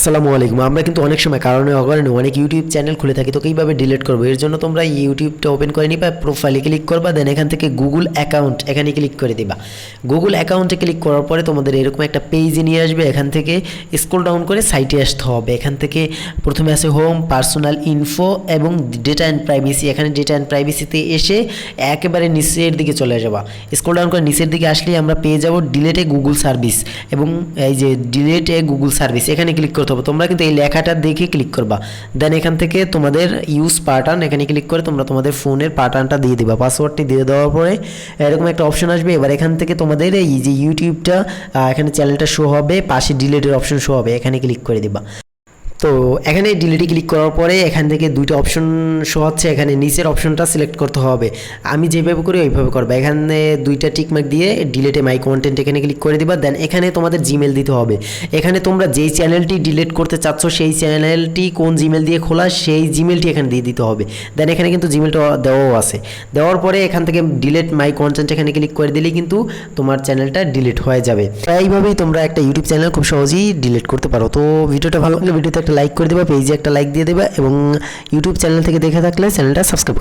আসসালামু আলাইকুম। আমরা কিন্তু অনেক সময় কারণে অকারণে অনেক ইউটিউব চ্যানেল খুলে থাকি, তো কীভাবে ডিলিট করবো? এর জন্য তোমরা ইউটিউবটা ওপেন করে নিবা, প্রোফাইলে ক্লিক করবা, দেন এখান থেকে গুগল অ্যাকাউন্ট এখানে ক্লিক করে দিবা। গুগল অ্যাকাউন্টে ক্লিক করার পরে তোমাদের এরকম একটা পেজে নিয়ে আসবে। এখান থেকে স্ক্রল ডাউন করে সাইটে আসতে হবে। এখান থেকে প্রথমে আছে হোম, পার্সোনাল ইনফো এবং ডেটা অ্যান্ড প্রাইভেসি। এখানে ডেটা অ্যান্ড প্রাইভেসিতে এসে একেবারে নিচের দিকে চলে যাবা। স্ক্রল ডাউন করে নিচের দিকে আসলেই আমরা পেয়ে যাব ডিলেটে গুগল সার্ভিস, এবং এই যে ডিলেটে গুগল সার্ভিস এখানে ক্লিক করতে হবে। তোমরা কিন্তু এই লেখাটা দেখে ক্লিক করবা। দেন এখান থেকে তোমাদের ইউজ প্যাটার্ন এখানে ক্লিক করে তোমরা তোমাদের ফোনের প্যাটার্নটা দিয়ে দিবা। পাসওয়ার্ডটি দিয়ে দেওয়ার পরে এরকম একটা অপশন আসবে। এবার এখান থেকে তোমাদের এই যে ইউটিউবটা এখানে চ্যানেলটা শো হবে, পাশে ডিলেটের অপশন শো হবে, এখানে ক্লিক করে দিবা। তো এখানে ডিলিটে ক্লিক করার পরে এখান থেকে দুইটা অপশন শো হচ্ছে, এখানে নিচের অপশনটা সিলেক্ট করতে হবে। আমি যেভাবে করি ওইভাবে করবা। এখানে দুইটা টিকমার্ক দিয়ে ডিলিটে মাই কন্টেন্ট এখানে ক্লিক করে দিবা। দেন এখানে তোমাদের জিমেল দিতে হবে। এখানে তোমরা যেই চ্যানেলটি ডিলিট করতে চাচ্ছ সেই চ্যানেলটি কোন জিমেল দিয়ে খোলা সেই জিমেলটি এখানে দিয়ে দিতে হবে। দেন এখানে কিন্তু জিমেলটা দেওয়াও আছে। দেওয়ার পরে এখান থেকে ডিলিট মাই কন্টেন্ট এখানে ক্লিক করে দিলেই কিন্তু তোমার চ্যানেলটা ডিলিট হয়ে যাবে। এইভাবেই তোমরা একটা ইউটিউব চ্যানেল খুব সহজেই ডিলিট করতে পারো। তো ভিডিওটা ভালো লাগলে ভিডিওতে একটা লাইক করে দেবা, পেজে একটা লাইক দিয়ে দেবা, এবং ইউটিউব চ্যানেল থেকে দেখে থাকলে চ্যানেলটা সাবস্ক্রাইব